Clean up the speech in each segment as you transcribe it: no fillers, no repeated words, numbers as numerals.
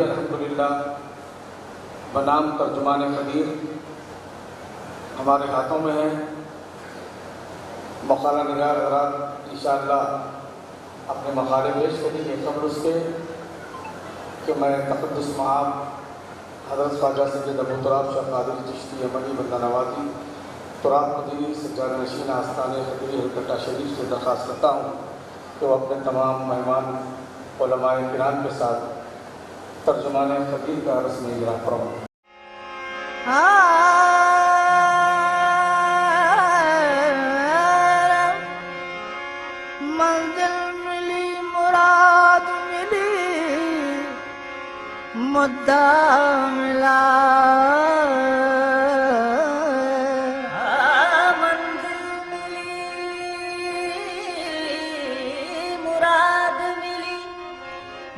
الحمدللہ بنام ترجمان قدیر ہمارے ہاتھوں میں ہے۔ مقالہ نگار حضرات انشاءاللہ اپنے مقالے پیش کریں گے۔ قبل اس کے کہ میں تقدس معاب حضرت خواجہ سید ابو تراب شاہ قادری چشتی یمنی بندہ نوازی تراب قدیری سجادہ نشین آستانِ قدیری ہلکٹہ شریف سے درخواست کرتا ہوں کہ وہ اپنے تمام مہمان علماء کرام کے ساتھ ترجمان قدیر کا رسمی اجرا فرمائیں۔ منزل ملی مراد ملی مدعا ملا، منزل ملی مراد ملی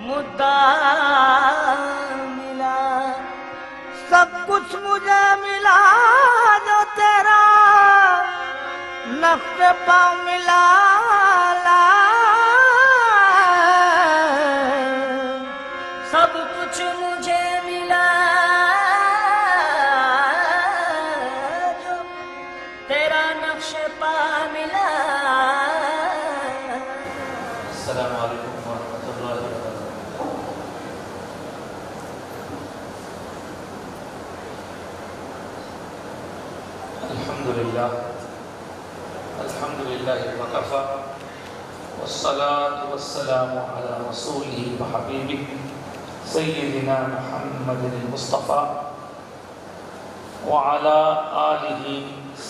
مدعا ملا، سب کچھ مجھے ملا جو تیرا نقش پا ملا، سب کچھ مجھے ملا جو تیرا نقش پا ملا۔ السلام علیکم ورحمۃ اللہ وبرکاتہ۔ الحمدللہ وکفی والصلاة والسلام علی رسولہ وحبیبہ سیدنا محمد المصطفى وعلى آلہ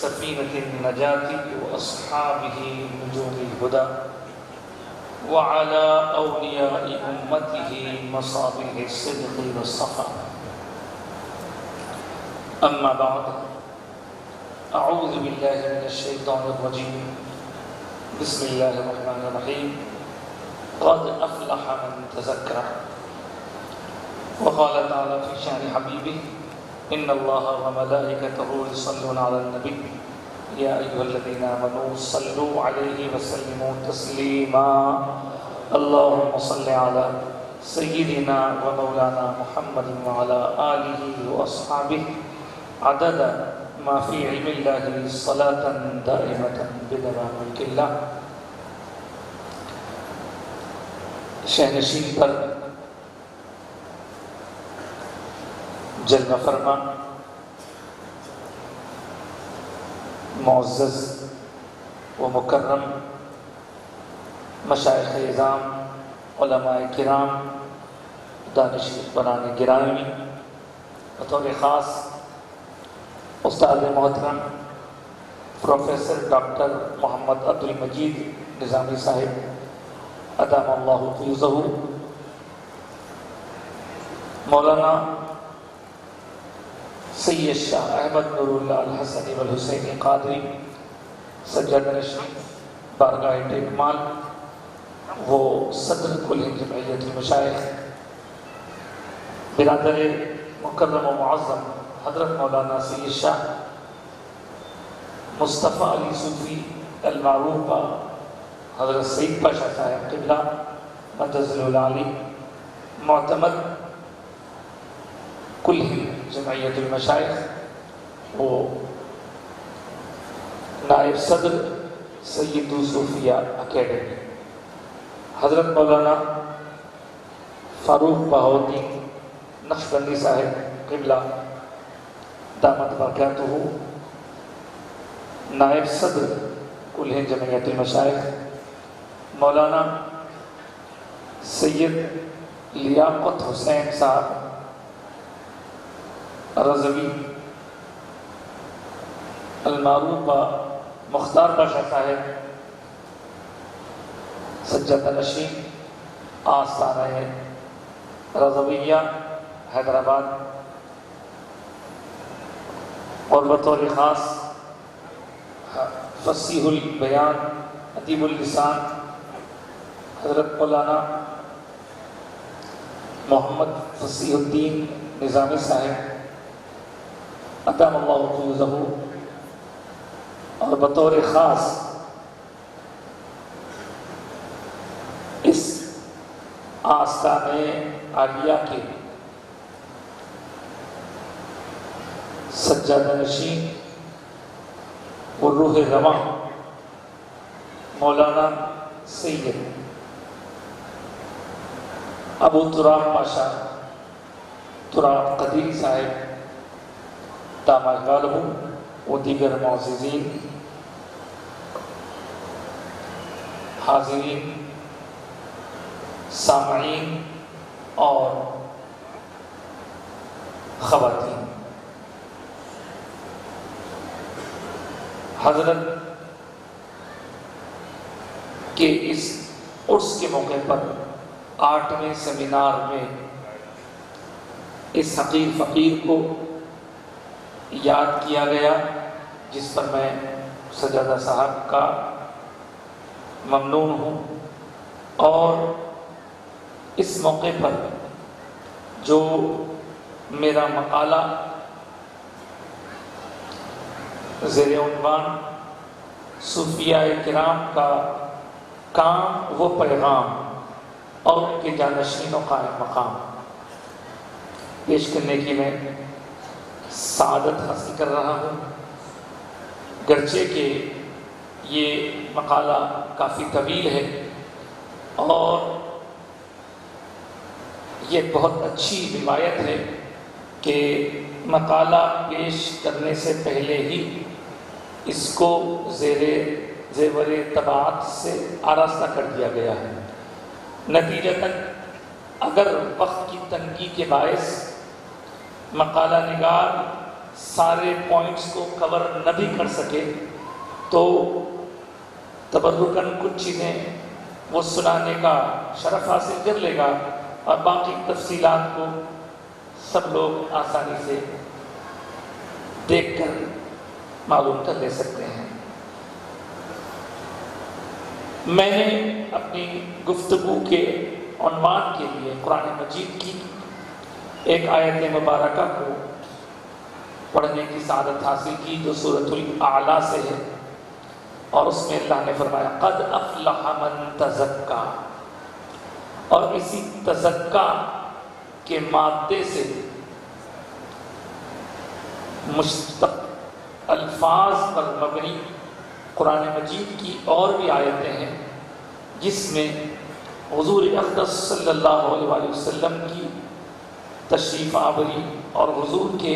سفینۃ النجاة واصحابہ نجوم الہدى وعلى أولياء أمته مصابيح الصدق والصفا، أما بعد، أعوذ بالله من الشيطان الرجيم، بسم الله الرحمن الرحيم، قد أفلح من تزكى، وقال تعالى في شأن حبيبه إن الله وملائكته يصلون على النبي يا أيها الذين آمنوا صلوا عليه وسلموا تسليما، اللهم صل على سيدنا ومولانا محمد وعلى آله وأصحابه عدد ما في علم الله صلاة دائمة بدوام ملك الله۔ شہنشین پر جلوہ فرما معزز و مکرم مشائخ اعظام علماء کرام دانش بران گرامی، بطور خاص استاد محترم پروفیسر ڈاکٹر محمد عبد المجید نظامی صاحب ادام اللہ فیضہ، مولانا سید شاہ احمد نور اللہ الحسنی والحسینی قادری سجادہ نشین بارگاہ ٹیکمال، وہ صدر کل ہند جمعیت المشائخ، برادر مکرم و معظم حضرت مولانا سید شاہ مصطفیٰ علی صوفی المعروف حضرت سید پاشا صاحب قبلہ مدظل العالی، معتمد کل ہند جمعیت المشائخ، وہ نائب صدر سید صوفیہ اکیڈمی، حضرت مولانا فاروق بہاؤالدین نقشبندی صاحب قبلہ دامت برکاتہ، نائب صدر کل ہند جمعیت المشائخ، مولانا سید لیاقت حسین صاحب رضوی المعروف مختار پاشا صاحب سجادہ نشین آستانہ رضویہ حیدرآباد، اور بطور خاص فصیح البیان ادیب اللسان حضرت مولانا محمد فصیح الدین نظامی صاحب ادام اللہ فیضہ، اور بطور خاص اس آستانِ عالیہ کے سجادہ نشین و روح رواں مولانا سید ابو تراب پاشا تراب قدیر صاحب داماد غالب و دیگر معززین، حاضرین، سامعین اور خواتین، حضرت کے اس عرس کے موقع پر 8ویں سیمینار میں اس حقیر فقیر کو یاد کیا گیا، جس پر میں سجادہ صاحب کا ممنون ہوں، اور اس موقع پر جو میرا مقالہ زیر عنوان صوفیاء کرام کا کام و پیغام اور ان کے جانشین و قائم مقام پیش کرنے کی میں سعادت حاصل کر رہا ہوں، گرچہ کہ یہ مقالہ کافی طویل ہے اور یہ بہت اچھی روایت ہے کہ مقالہ پیش کرنے سے پہلے ہی اس کو زیور طباعت سے آراستہ کر دیا گیا ہے۔ نتیجتاً اگر وقت کی تنگی کے باعث مقالہ نگار سارے پوائنٹس کو کور نہ بھی کر سکے تو تبرکاً کچھ چیزیں وہ سنانے کا شرف حاصل کر لے گا اور باقی تفصیلات کو سب لوگ آسانی سے دیکھ کر معلوم کر لے سکتے ہیں۔ میں نے اپنی گفتگو کے عنوان کے لیے قرآن مجید کی ایک آیت مبارکہ کو پڑھنے کی سعادت حاصل کی جو سورۃ الاعلیٰ سے ہے، اور اس میں اللہ نے فرمایا قد افلح من تزکا، اور اسی تزکا کے مادے سے مشتق الفاظ پر مبنی قرآن مجید کی اور بھی آیتیں ہیں، جس میں حضور اقدس صلی اللہ علیہ وآلہ وسلم کی تشریف آوری اور حضور کے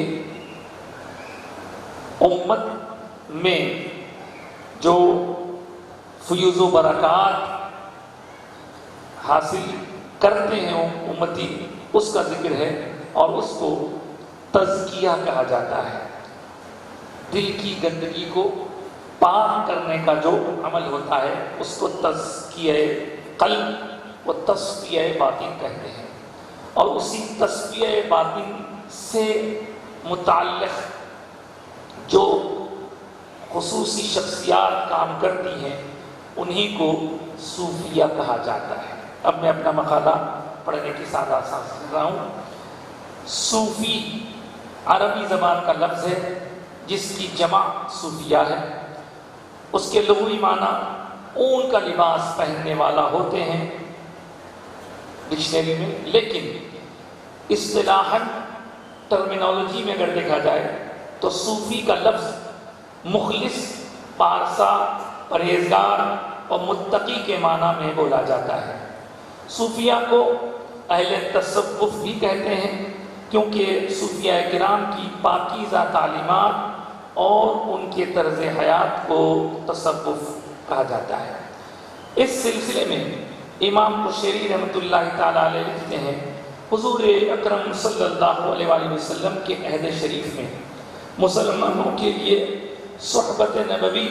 امت میں جو فیوز و برکات حاصل کرتے ہیں امتی، اس کا ذکر ہے، اور اس کو تزکیہ کہا جاتا ہے۔ دل کی گندگی کو پاک کرنے کا جو عمل ہوتا ہے اس کو تزکیہ قلب و تصفیہ باطن کہتے ہیں، اور اسی تصفیہ باطن سے متعلق جو خصوصی شخصیات کام کرتی ہیں انہی کو صوفیہ کہا جاتا ہے۔ اب میں اپنا مقالہ پڑھنے کی سعادت حاصل کر رہا ہوں۔ صوفی عربی زبان کا لفظ ہے جس کی جمع صوفیہ ہے۔ اس کے لغوی معنی اون کا لباس پہننے والا ہوتے ہیں ڈکشنری میں، لیکن اصطلاحاً ٹرمینالوجی میں اگر دیکھا جائے تو صوفی کا لفظ مخلص، پارسا، پرہیزگار اور متقی کے معنی میں بولا جاتا ہے۔ صوفیہ کو اہل تصوف بھی کہتے ہیں، کیونکہ صوفیاء کرام کی پاکیزہ تعلیمات اور ان کے طرز حیات کو تصوف کہا جاتا ہے۔ اس سلسلے میں امام قشیری رحمۃ اللہ تعالیٰ علیہ لکھتے ہیں، حضور اکرم صلی اللہ علیہ وآلہ وسلم کے عہد شریف میں مسلمانوں کے لیے صحبت نبوی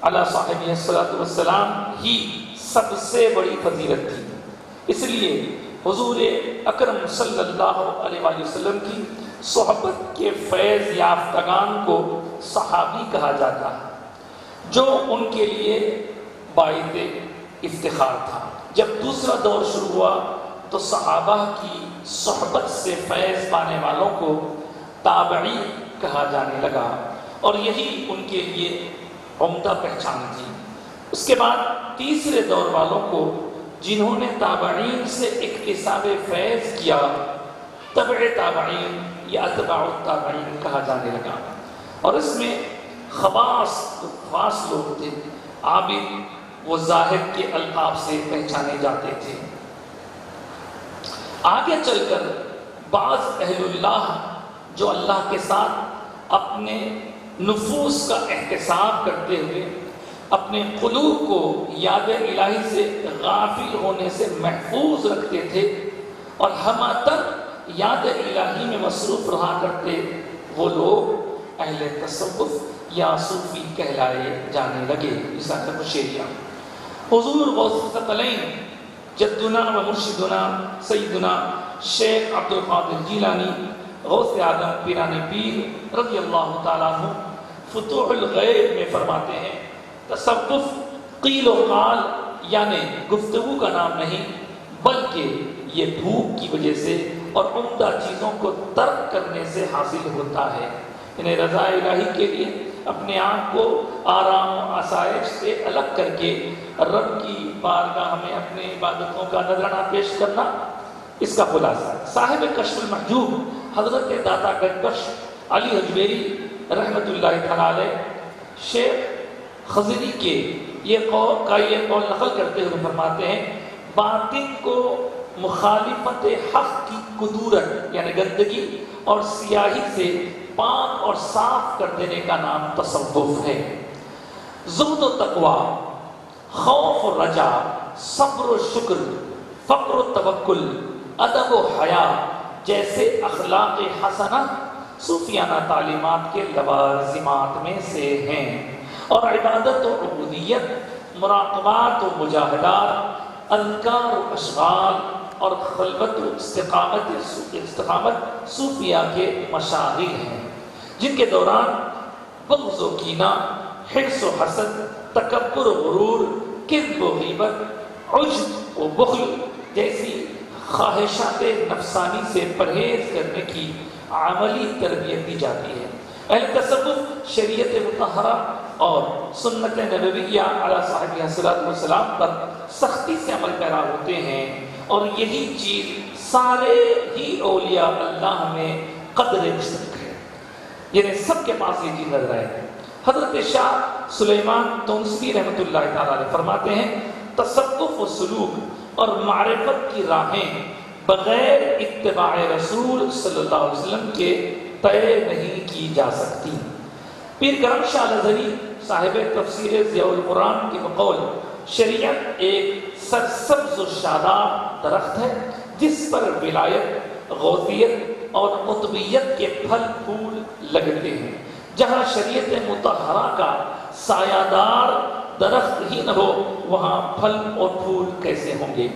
علی صاحبہ الصلاۃ والسلام ہی سب سے بڑی فضیلت تھی۔ اس لیے حضور اکرم صلی اللہ علیہ وآلہ وسلم کی صحبت کے فیض یافتگان کو صحابی کہا جاتا ہے، جو ان کے لیے باعث افتخار تھا۔ جب دوسرا دور شروع ہوا تو صحابہ کی صحبت سے فیض پانے والوں کو تابعی کہا جانے لگا، اور یہی ان کے لیے عمدہ پہچان تھی۔ اس کے بعد تیسرے دور والوں کو، جنہوں نے تابعین سے اکتساب فیض کیا، تبع تابعین یا اتباع التابعین کہا جانے لگا، اور اس میں خاص لوگ تھے، عابد و زاہد کے القاب سے پہچانے جاتے تھے۔ آگے چل کر بعض اہل اللہ جو اللہ کے ساتھ اپنے نفوس کا احتساب کرتے ہوئے اپنے قلوب کو یاد الہی سے غافل ہونے سے محفوظ رکھتے تھے اور ہمہ تر یاد الہی میں مصروف رہا کرتے، وہ لوگ اہل تصوف یا صوفی کہلائے جانے لگے۔ مثال مشیریہ حضور غوث الثقلین جدنا و مرشدنا سیدنا شیخ عبد القادر جیلانی غوث اعظم پیران پیر رضی اللہ تعالیٰ عنہ فتوح الغیب میں فرماتے ہیں، تصوف قیل و قال یعنی گفتگو کا نام نہیں، بلکہ یہ بھوک کی وجہ سے اور عمدہ چیزوں کو ترک کرنے سے حاصل ہوتا ہے۔ انہیں رضا الہی کے لیے اپنے آپ کو آرام و آسائش سے الگ کر کے رب کی بارگاہ میں اپنے عبادتوں کا نذرانہ پیش کرنا، اس کا خلاصہ ہے۔ صاحب کشف المحجوب حضرت داتا گنگش علی حجویری رحمۃ اللہ تعالیٰ علیہ شیخ خضری کے یہ قول نقل کرتے ہوئے فرماتے ہیں، باطن کو مخالفت حق کی کدورت یعنی گندگی اور سیاہی سے پاک اور صاف کر دینے کا نام تصوف ہے۔ زہد و تقوی، خوف و رجا، صبر و شکر، فقر و توکل، ادب و حیا جیسے اخلاق حسنہ صوفیانہ تعلیمات کے لوازمات میں سے ہیں، اور عبادت و عبودیت، مراقبات و مجاہدات، اذکار و اشغال اور خلوت و استقامت صوفیہ کے مشاغل ہیں، جن کے دوران بغض و کینہ، حرص و حسد، تکبر و غرور، کذب و غیبت، عجب و بخل جیسی خواہشات نفسانی سے پرہیز کرنے کی عملی تربیت دی جاتی ہے۔ اہل تصوف شریعت مطہرہ اور سنت نبویہ علی صاحبہ صلی والسلام پر سختی سے عمل پیرا ہوتے ہیں، اور یہی چیز سارے ہی اولیاء اللہ میں قدر مشترک ہے، یعنی سب کے پاس یہ چیز نظر آئے۔ حضرت شاہ سلیمان تونسی رحمۃ اللہ تعالیٰ علیہ فرماتے ہیں، تصوف و سلوک اور معرفت کی راہیں بغیر اتباع رسول صلی اللہ علیہ وسلم کے طے نہیں کی جا سکتی۔ پیر کرم شاہ الازہری صاحب تفسیر ضیاء القرآن کی بقول، شریعت ایک سرسبز و شاداب درخت ہے جس پر ولایت، غوثیت اور قطبیت کے پھل پھول لگتے ہیں۔ جہاں شریعت مطہرہ کا سایہ دار درخت ہی نہ ہو، وہاں پھل اور پھول کیسے ہوں گے؟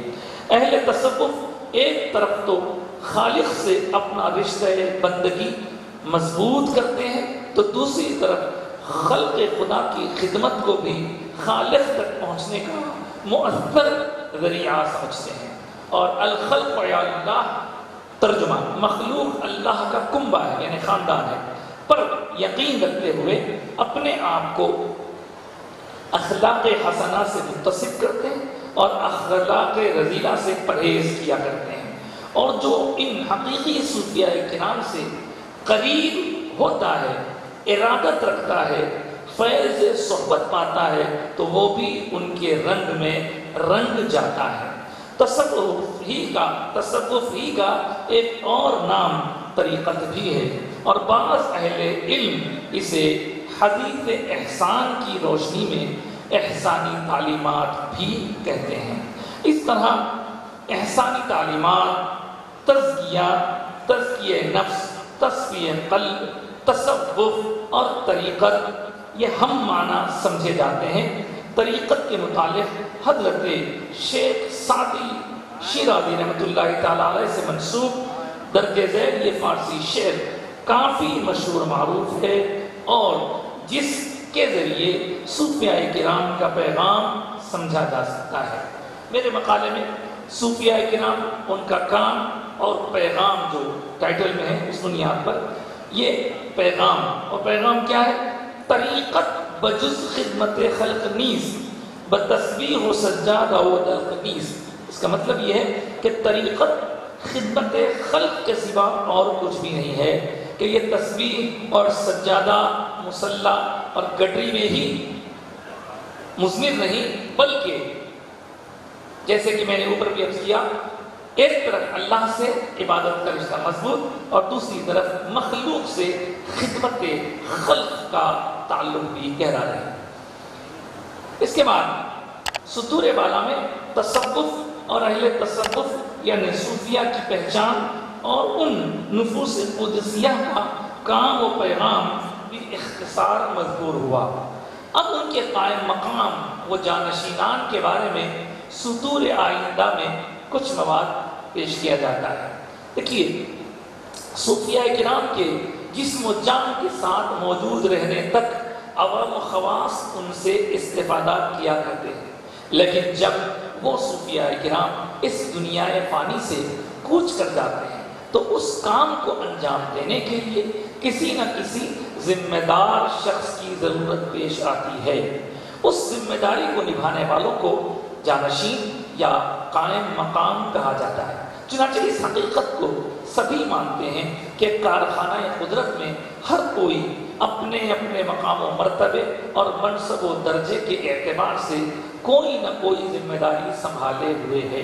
اہل تصوف ایک طرف تو خالق سے اپنا رشتہ بندگی مضبوط کرتے ہیں، تو دوسری طرف خلق خدا کی خدمت کو بھی خالق تک پہنچنے کا مؤثر ذریعہ سمجھتے ہیں، اور الخلق عیال اللہ ترجمہ مخلوق اللہ کا کنبہ ہے یعنی خاندان ہے، پر یقین رکھتے ہوئے اپنے آپ کو اخلاق حسنہ سے متصف کرتے ہیں اور اخلاق رذیلہ سے پرہیز کیا کرتے ہیں، اور جو ان حقیقی صوفیاء کرام سے قریب ہوتا ہے، ارادت رکھتا ہے، فیض صحبت پاتا ہے، تو وہ بھی ان کے رنگ میں رنگ جاتا ہے۔ تصوف ہی کا ایک اور نام طریقت بھی ہے، اور بعض اہل علم اسے حدیث احسان کی روشنی میں احسانی تعلیمات بھی کہتے ہیں۔ اس طرح احسانی تعلیمات، تزکیہ نفس، تصفیہ قلب، تصوف اور طریقت یہ ہم معنی سمجھے جاتے ہیں۔ طریقت کے متعلق حضرت شیخ سعدی شیرازی رحمۃ اللہ تعالیٰ علیہ سے منسوب درج ذیل یہ فارسی شعر کافی مشہور معروف ہے، اور جس کے ذریعے صوفیاء کرام کا پیغام سمجھا جا سکتا ہے۔ میرے مقالے میں صوفیاء کرام، ان کا کام اور پیغام جو ٹائٹل میں ہے اس بنیاد پر یہ پیغام، اور پیغام کیا ہے؟ طریقت بجز خدمت خلق نیز بتسبیح و سجادہ و دلق نیز۔ اس کا مطلب یہ ہے کہ طریقت خدمت خلق کے سوا اور کچھ بھی نہیں ہے کہ یہ تسبیح اور سجادہ مصلی اور گڈری میں ہی مضمر نہیں، بلکہ جیسے کہ میں نے اوپر بھی عرض کیا، ایک طرف اللہ سے عبادت کا رشتہ مضبوط اور دوسری طرف مخلوق سے خدمت خلق کا تعلق بھی گہرا رہے۔ اس کے بعد سطور بالا میں تصوف اور اہل تصوف یعنی صوفیہ کی پہچان اور ان نفوس قدسیہ کا کام و پیغام بھی اختصار مذکور ہوا۔ اب ان کے قائم مقام و جانشینان کے بارے میں سطور آئندہ میں کچھ مواد پیش کیا جاتا ہے۔ دیکھیے، صوفیہ کرام کے جسم و جان کے ساتھ موجود رہنے تک عوام و خواص ان سے استفادہ کیا کرتے ہیں، لیکن جب وہ صوفیہ کرام اس دنیا فانی سے کوچ کر جاتے ہیں تو اس کام کو انجام دینے کے لیے کسی نہ کسی ذمہ دار شخص کی ضرورت پیش آتی ہے۔ اس ذمہ داری کو نبھانے والوں کو جانشین یا قائم مقام کہا جاتا ہے۔ چنانچہ اس حقیقت کو سبھی مانتے ہیں کہ کارخانہ قدرت میں ہر کوئی اپنے اپنے مقام و مرتبے اور منصب و درجے کے اعتبار سے کوئی نہ کوئی ذمہ داری سنبھالے ہوئے ہے۔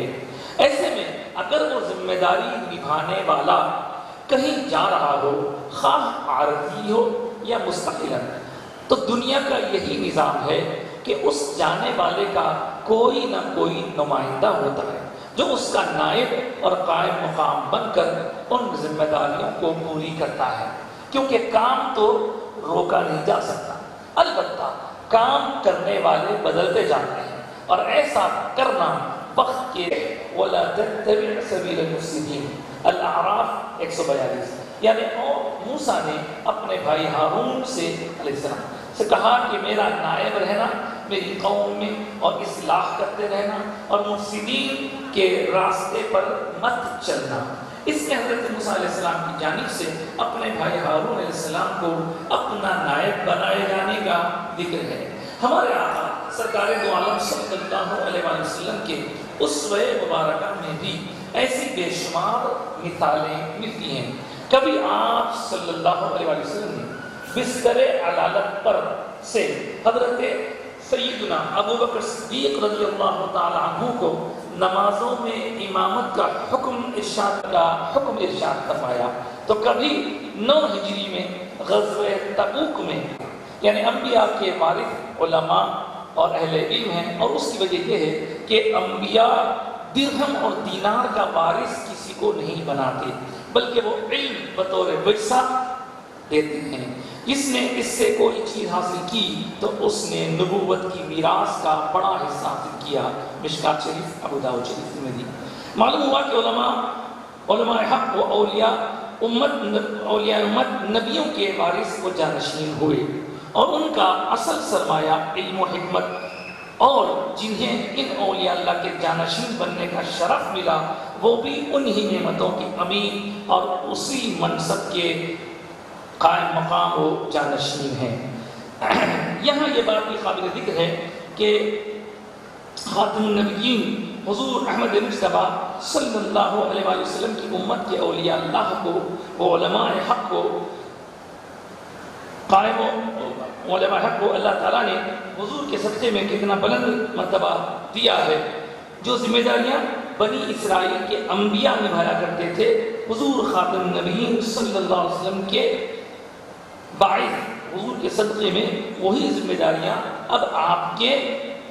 ایسے میں اگر وہ ذمہ داری نبھانے والا کہیں جا رہا ہو، خواہ عارضی ہو یا مستقلاً، تو دنیا کا یہی نظام ہے کہ اس جانے والے کا کوئی نہ کوئی نمائندہ ہوتا ہے جو اس کا نائب اور قائم مقام بن کر ان ذمہ داریوں کو پوری کرتا ہے، کیونکہ کام تو روکا نہیں جا سکتا، البتہ کام کرنے والے بدلتے جاتے ہیں، اور ایسا کرنا وقت کے وَلَا تَتَّبِعْ سَبِيلَ الْمُفْسِدِينَ الاعراف 142، یعنی موسیٰ نے اپنے بھائی ہارون سے علیہ السلام سے کہا کہ میرا نائب رہنا میری قوم میں اور اصلاح کرتے رہنا اور مفسدین کے راستے پر مت چلنا۔ اس میں حضرت موسیٰ علیہ السلام کی جانب سے اپنے بھائی ہارون علیہ السلام کو اپنا نائب بنائے جانے کا ذکر ہے۔ ہمارے آقا سرکار دو عالم صلی اللہ علیہ وسلم کے اسوہ مبارکہ میں بھی ایسی بے شمار مثالیں ملتی ہیں۔ کبھی آپ صلی اللہ علیہ وسلم نے بستر علالت پر سے حضرت سیدنا ابو بکر صدیق رضی اللہ تعالی عنہ کو نمازوں میں امامت کا حکم ارشاد فرمایا، تو کبھی 9 ہجری میں غزوہ تبوک میں، یعنی انبیاء کے وارث علماء اور اہل علم ہیں، اور اس کی وجہ یہ ہے کہ انبیاء درہم اور دینار کا وارث کسی کو نہیں بناتے، بلکہ وہ علم بطور ورثہ دیتے ہیں۔ جس نے اس سے کوئی چیز حاصل کی تو اس نے نبوت کی میراث کا بڑا حصہ حاصل کیا۔ مشکات شریف، ابو داؤد شریف میں معلوم ہوا کہ علماء حق و اولیاء امت نبیوں کے وارث و جانشین ہوئے، اور ان کا اصل سرمایہ علم و حکمت، اور جنہیں ان اولیاء اللہ کے جانشین بننے کا شرف ملا وہ بھی انہی نعمتوں کی امین اور اسی منصب کے قائم مقام و جانشین ہیں۔ یہاں یہ بات بھی قابل ذکر ہے کہ خاتم النبیین حضور احمد مصطفیٰ صلی اللہ علیہ وسلم کی امت کے اولیاء اللہ کو، وہ علماء حق کو علماء حق کو اللہ تعالیٰ نے حضور کے صدقے میں کتنا بلند مرتبہ دیا ہے۔ جو ذمہ داریاں بنی اسرائیل کے انبیاء نبھایا کرتے تھے، حضور خاتم النبیین صلی اللہ علیہ وسلم کے باعث حضور کے صدقے میں وہی ذمہ داریاں اب آپ کے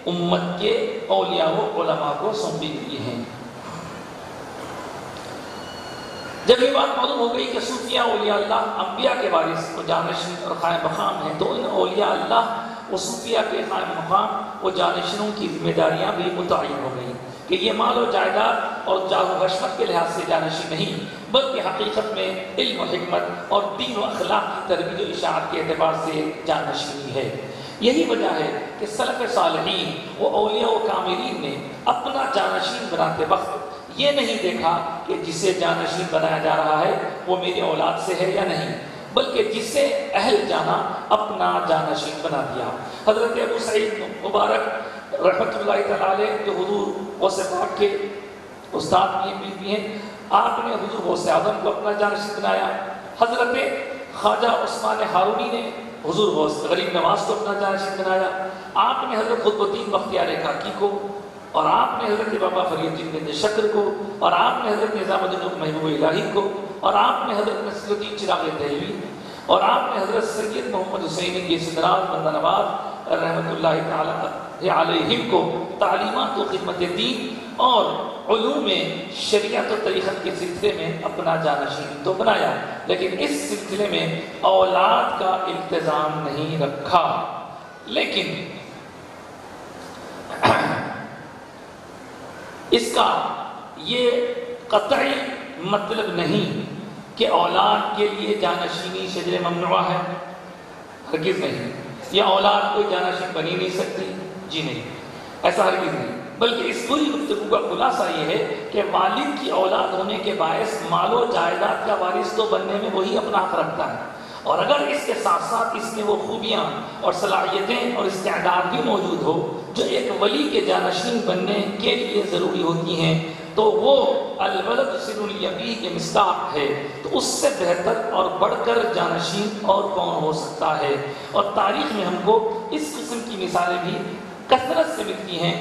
امت کے اولیاء و علماء کو سونپی گئی ہیں۔ جب یہ بات معلوم ہو گئی کہ صوفیہ اولیاء اللہ انبیاء کے وارث و جانشین اور قائم مقام ہیں، تو ان اولیاء اللہ و صوفیہ کے قائم مقام و جانشینوں کی ذمہ داریاں بھی متعین ہو گئیں کہ یہ مال و جائیداد اور جاہ و حشمت کے لحاظ سے جانشین نہیں، بلکہ حقیقت میں علم و حکمت اور دین و اخلاق کی ترویج و اشاعت کے اعتبار سے جانشینی ہے۔ یہی وجہ ہے کہ سلف صالحین و اولیاء و کاملین نے اپنا جانشین بناتے وقت یہ نہیں دیکھا کہ جسے جانشین بنایا جا رہا ہے وہ میری اولاد سے ہے یا نہیں، بلکہ جسے اہل جانا اپنا جانشین بنا دیا۔ حضرت ابو سعید مبارک رحمۃ اللہ تعالی علیہ جو حضور غوث پاک کے استاد بھی ہیں، آپ نے حضور غوث اعظم کو اپنا جانشین بنایا، حضرت خواجہ عثمان ہارونی نے حضور غوث غریب نواز کو اپنا جانشین بنایا، آپ نے حضرت قطب الدین بختیار کاکی کو، اور آپ نے حضرت بابا فرید الدین بن شکر کو، اور آپ نے حضرت نظام الدین محبوب الہی کو، اور آپ نے حضرت نصیر الدین چراغ دہلوی، اور آپ نے حضرت سید محمد حسین کی سدراج بندہ نواز رحمۃ اللہ تعالی علیہم کو تعلیمات و خدمت دین اور علوم شریعت و طریقت کے سلسلے میں اپنا جانشین تو بنایا، لیکن اس سلسلے میں اولاد کا التزام نہیں رکھا۔ لیکن اس کا یہ قطعی مطلب نہیں کہ اولاد کے لیے جانشینی شجر ممنوع ہے، ہرگز نہیں، یا اولاد کوئی جانشین بنی نہیں سکتی، جی نہیں، ایسا ہرگز نہیں، بلکہ اس پوری گفتگو کا خلاصہ یہ ہے کہ والد کی اولاد ہونے کے باعث مال و جائیداد کا وارث تو بننے میں وہی اپنا حق رکھتا ہے، اور اگر اس کے ساتھ ساتھ اس میں وہ خوبیاں اور صلاحیتیں اور استعداد بھی موجود ہو جو ایک ولی کے جانشین بننے کے لیے ضروری ہوتی ہیں، تو وہ الولد سر الیبی کے مصداق ہے، تو اس سے بہتر اور بڑھ کر جانشین اور کون ہو سکتا ہے۔ اور تاریخ میں ہم کو اس قسم کی مثالیں بھی کثرت سے ملتی ہیں،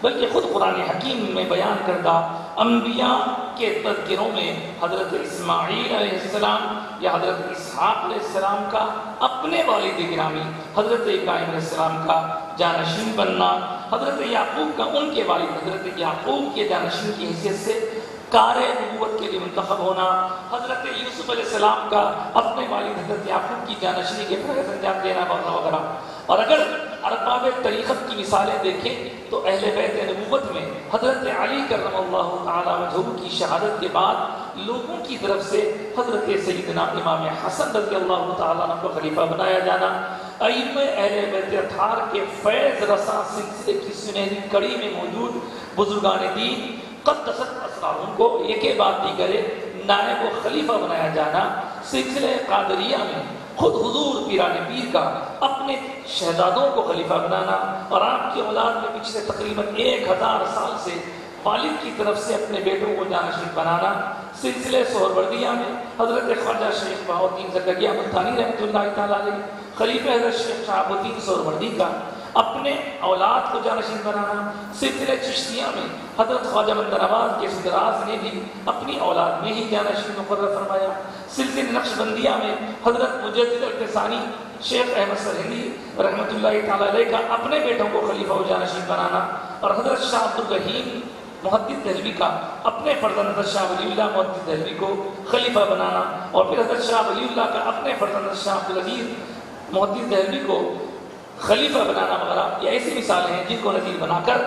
بلکہ خود قرآن حکیم میں بیان کردہ انبیاء کے تذکروں میں حضرت اسماعیل علیہ السلام یا حضرت اسحاق علیہ السلام کا اپنے والد گرامی حضرت ابراہیم علیہ السلام کا جانشین بننا، حضرت یعقوب کا ان کے والد حضرت یعقوب کے جانشین کی حیثیت سے کار نبوت کے لیے منتخب ہونا، حضرت یوسف علیہ السلام کا اپنے والد حضرت یعقوب کی جانشینی کے فرائض انجام دینا وغیرہ وغیرہ۔ اور اگر ارباب طریقت کی مثالیں دیکھیں تو اہل بیت نبوت میں حضرت علی کرم اللہ تعالی وجہہ کی شہادت کے بعد لوگوں کی طرف سے حضرت سیدنا امام حسن رضی اللہ تعالیٰ عنہ کو خلیفہ بنایا جانا، ائمہ اہل بیت اطہار کے فیض رساں سلسلے کی سنہری کڑی میں موجود بزرگان دین قدست اسراروں کو ایک بات دیگرے نائب و خلیفہ بنایا جانا، سلسلہ قادریہ میں خود حضور پیران پیر کا اپنے شہزادوں کو خلیفہ بنانا، اور آپ کی اولاد میں پچھلے تقریباً 1000 سال سے والد کی طرف سے اپنے بیٹوں کو جانشین بنانا، سلسلے سہروردیہ میں حضرت خواجہ شیخ بہاؤ الدین زکریا ملتانی رحمۃ اللہ تعالیٰ علیہ خلیفہ حضرت شیخ شہاب الدین سہروردی کا اپنے اولاد کو جانشین بنانا، سلسلے چشتیہ میں حضرت خواجہ بندہ نواز کے سدراز نے بھی اپنی اولاد میں ہی جانشین مقرر فرمایا، سلسلے نقش بندیہ میں حضرت مجدد الفسانی شیخ احمد سرہندی رحمۃ اللہ تعالیٰ علیہ کا اپنے بیٹوں کو خلیفہ و جانشین بنانا، اور حضرت شاہ عبد الرحیم محدث دہلوی کا اپنے فرزند حضرت شاہ ولی اللہ محدث دہلوی کو خلیفہ بنانا، اور پھر حضرت شاہ ولی اللہ کا اپنے فرزند حضرت شاہ عبدالعزیز محدث دہلوی کو خلیفہ بنانا وغیرہ۔ یہ ایسی مثالیں ہیں جن کو نظیر بنا کر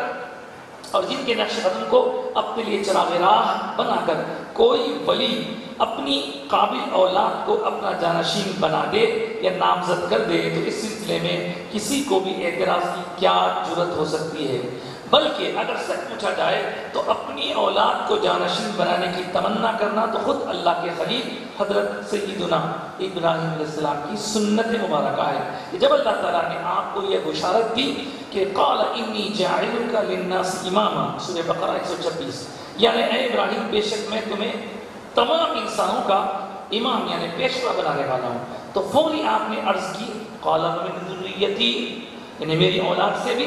اور جن کے نقش قدم کو اپنے لیے چراغ راہ بنا کر کوئی ولی اپنی قابل اولاد کو اپنا جانشین بنا دے یا نامزد کر دے تو اس سلسلے میں کسی کو بھی اعتراض کی کیا جرت ہو سکتی ہے، بلکہ اگر سچ پوچھا جائے تو اپنی اولاد کو جانشین بنانے کی تمنا کرنا تو خود اللہ کے خلیل حضرت سیدنا ابراہیم علیہ السلام کی سنت مبارکہ ہے۔ جب اللہ تعالیٰ نے آپ کو یہ بشارت دی کہ قال انی جاعلک للناس اماما، سورہ بقرہ 126، یعنی اے ابراہیم بے شک میں تمہیں تمام انسانوں کا امام یعنی پیشوا بنانے والا ہوں، تو فوری آپ نے عرض کی قال ومن ذریتی، یعنی میری اولاد سے بھی۔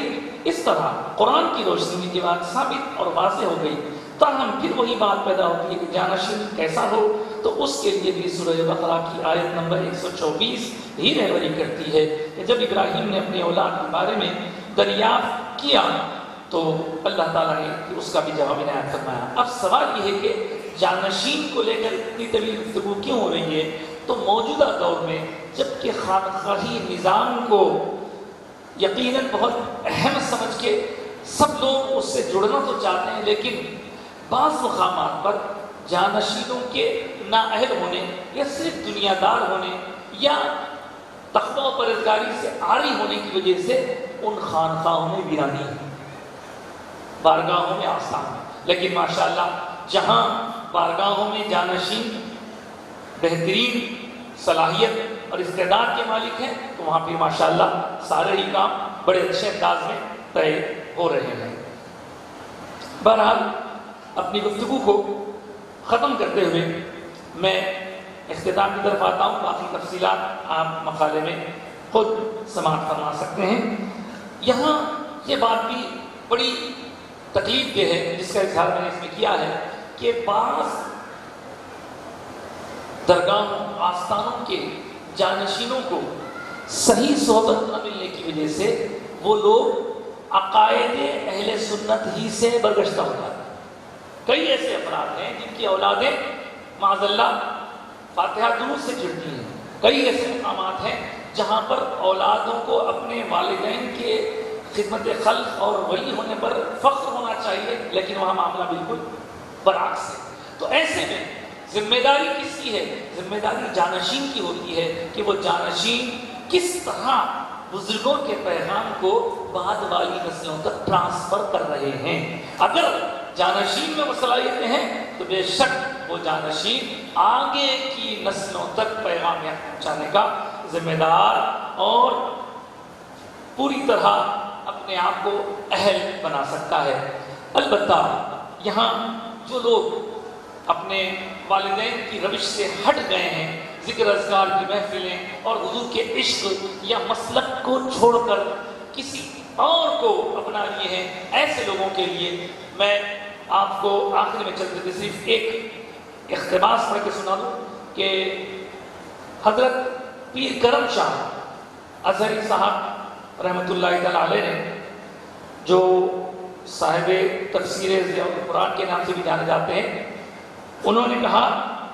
اس طرح قرآن کی روشنی میں یہ بات ثابت اور واضح ہو گئی، تاہم پھر وہی بات پیدا ہوتی ہے کہ جانشین کیسا ہو، تو اس کے لیے بھی سورہ بقرہ کی آیت نمبر 124 ہی رہبری کرتی ہے کہ جب ابراہیم نے اپنی اولاد کے بارے میں دریافت کیا تو اللہ تعالیٰ نے اس کا بھی جواب عنایت فرمایا۔ اب سوال یہ ہے کہ جانشین کو لے کر اتنی طویل گفتگو کیوں ہو رہی ہے؟ تو موجودہ دور میں جبکہ خانقاہی نظام کو یقیناً بہت اہم سمجھ کے سب لوگ اس سے جڑنا تو چاہتے ہیں، لیکن بعض مقامات پر جانشینوں کے نااہل ہونے یا صرف دنیا دار ہونے یا تقویٰ و پرہیزگاری سے عاری ہونے کی وجہ سے ان خانقاہوں میں ویرانی ہے، بارگاہوں میں آستان ہے۔ لیکن ماشاءاللہ جہاں بارگاہوں میں جانشین بہترین صلاحیت اور استعداد کے مالک ہیں تو وہاں پہ ماشاءاللہ سارے ہی کام بڑے اچھے انداز میں طے ہو رہے ہیں۔ بہرحال اپنی گفتگو کو ختم کرتے ہوئے میں اختتام کی طرف آتا ہوں. باقی تفصیلات آپ مقالے میں خود سماعت فرما سکتے ہیں. یہاں یہ بات بھی بڑی تکلیف دہ ہے جس کا اظہار میں نے اس میں کیا ہے کہ بعض درگاہوں آستانوں کے جانشینوں کو صحیح صحبت نہ ملنے کی وجہ سے وہ لوگ عقائد اہل سنت ہی سے برگشتہ ہو جاتے ہیں. کئی ایسے افراد ہیں جن کی اولادیں معاذ اللہ فاتحہ درود سے چڑھتی ہیں. کئی ایسے مقامات ہیں جہاں پر اولادوں کو اپنے والدین کے خدمت خلق اور ولی ہونے پر فخر ہونا چاہیے، لیکن وہاں معاملہ بالکل برعکس ہے. تو ایسے میں ذمہ داری کس کی ہے؟ ذمہ داری جانشین کی ہوتی ہے کہ وہ جانشین کس طرح بزرگوں کے پیغام کو بعد والی نسلوں تک ٹرانسفر کر رہے ہیں. اگر جانشین میں وہ صلاحیتیں ہیں تو بے شک وہ جانشین آگے کی نسلوں تک پیغام پہنچانے کا ذمہ دار اور پوری طرح اپنے آپ کو اہل بنا سکتا ہے. البتہ یہاں جو لوگ اپنے والدین کی روش سے ہٹ گئے ہیں، ذکر اذکار کی محفلیں اور حضور کے عشق یا مسلک کو چھوڑ کر کسی اور کو اپنا لیے ہیں، ایسے لوگوں کے لیے میں آپ کو آخر میں چلتے صرف ایک اقتباس پڑھ کے سنا دوں کہ حضرت پیر کرم شاہ اظہری صاحب رحمۃ اللہ تعالی علیہ نے، جو صاحب تفسیر ضیاء القرآن کے نام سے بھی جانے جاتے ہیں، انہوں نے کہا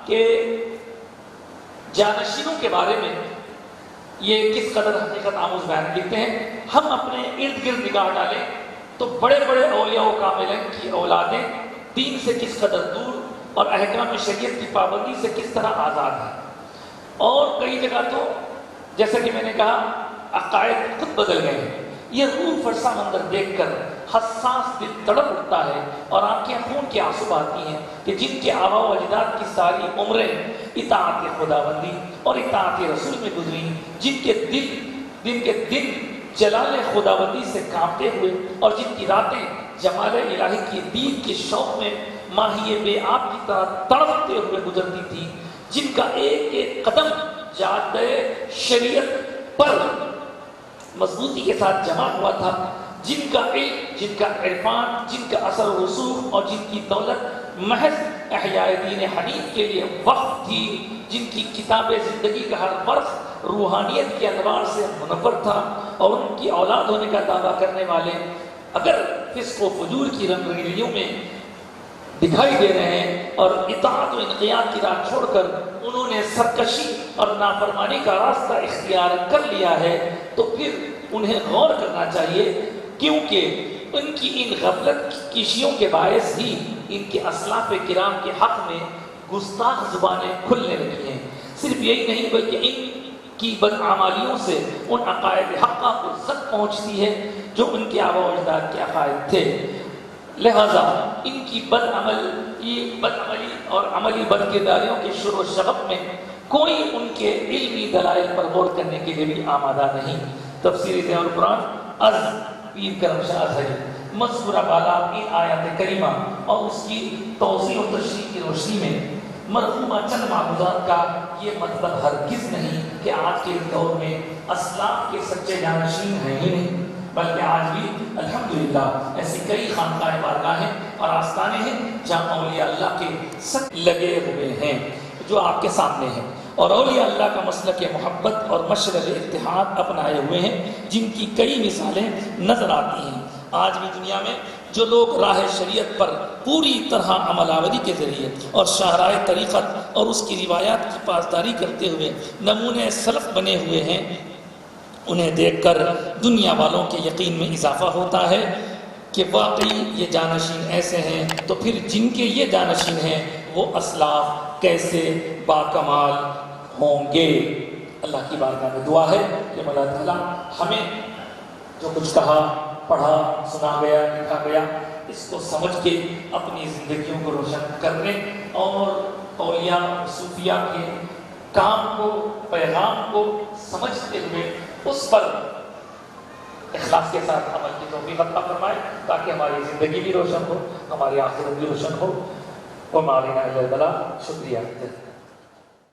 کہ جانشینوں کے بارے میں یہ کس قدر حقیقت آموز بیان لکھتے ہیں. ہم اپنے ارد گرد نگاہ ڈالیں تو بڑے بڑے اولیاء و کاملین کی اولادیں دین سے کس قدر دور اور احکام شریعت کی پابندی سے کس طرح آزاد ہیں. اور کئی جگہ تو جیسا کہ میں نے کہا عقائد خود بدل گئے ہیں. یہ روح فرسا منظر دیکھ کر حساس دل تڑپ اٹھتا ہے اور آنکھیں خون کے آنسو بہاتی ہیں کہ جن کے آباء و اجداد کی ساری عمریں اطاعت خداوندی اور اطاعت رسول میں گزری، جن کے دن جلال خداوندی سے کانپتے ہوئے اور جن کی راتیں جمال الہی کی دید کے شوق میں ماہی بے آب کی طرح تڑپتے ہوئے گزرتی تھی، جن کا ایک ایک قدم جادہ شریعت پر مضبوطی کے ساتھ جمع ہوا تھا، جن کا علم، جن کا عرفان، جن کا اثر و رسوخ اور جن کی دولت محض احیاء دین حنیف کے لیے وقف تھی، جن کی کتاب زندگی کا ہر برخ روحانیت کے انوار سے منور تھا، اور ان کی اولاد ہونے کا دعویٰ کرنے والے اگر فسق و فجور کی رنگ رنگیلیوں میں دکھائی دے رہے ہیں اور اطاعت و انقیاد کی راہ چھوڑ کر انہوں نے سرکشی اور نافرمانی کا راستہ اختیار کر لیا ہے، تو پھر انہیں غور کرنا چاہیے، کیونکہ ان کی ان غفلت کشیوں کے باعث ہی ان کے اسلاف کرام کے حق میں گستاخ زبانیں کھلنے لگی ہیں. صرف یہی نہیں بلکہ ان کی بدعمالیوں سے ان عقائد حقہ کو زد پہنچتی ہے جو ان کے آباء و اجداد کے عقائد تھے. لہذا ان کی بدعملی اور عملی بدکرداریوں کے شر و شغب میں کوئی ان کے علمی دلائل پر غور کرنے کے لیے بھی آمادہ نہیں. تفسیر ضیاء القرآن از پیر کرم شاہ اظہری مذکورہ بالا ان آیات کریمہ اور اس کی توضیح و تشریح کی روشنی میں مرحومہ چند معبودات کا یہ مطلب ہرگز نہیں کہ آج کے دور میں اسلاف کے سچے جانشین ہیں ہی نہیں، بلکہ آج بھی الحمدللہ ایسی کئی خانقاہ بارگاہیں اور آستانے ہیں جہاں اولیاء اللہ کے سچ لگے ہوئے ہیں جو آپ کے سامنے ہیں، اور اولیاء اللہ کا مسلک محبت اور مشرق اتحاد اپنائے ہوئے ہیں، جن کی کئی مثالیں نظر آتی ہیں. آج بھی دنیا میں جو لوگ راہ شریعت پر پوری طرح عمل آوری کے ذریعے اور شاہراہ طریقت اور اس کی روایات کی پاسداری کرتے ہوئے نمونے سلف بنے ہوئے ہیں، انہیں دیکھ کر دنیا والوں کے یقین میں اضافہ ہوتا ہے کہ واقعی یہ جانشین ایسے ہیں، تو پھر جن کے یہ جانشین ہیں وہ اسلاف کیسے باکمال ہوں گے. اللہ کی بارگاہ میں دعا ہے کہ مولا تعالیٰ ہمیں جو کچھ کہا، پڑھا، سنا گیا، لکھا گیا، اس کو سمجھ کے اپنی زندگیوں کو روشن کرنے اور اولیاء صوفیاء کے کام کو، پیغام کو سمجھتے ہوئے اس پر اخلاص کے ساتھ عمل کی توفیق عطا فرمائے، تاکہ ہماری زندگی بھی روشن ہو، ہماری آخرت بھی روشن ہو. وما علينا الا البلاغ. شکریہ.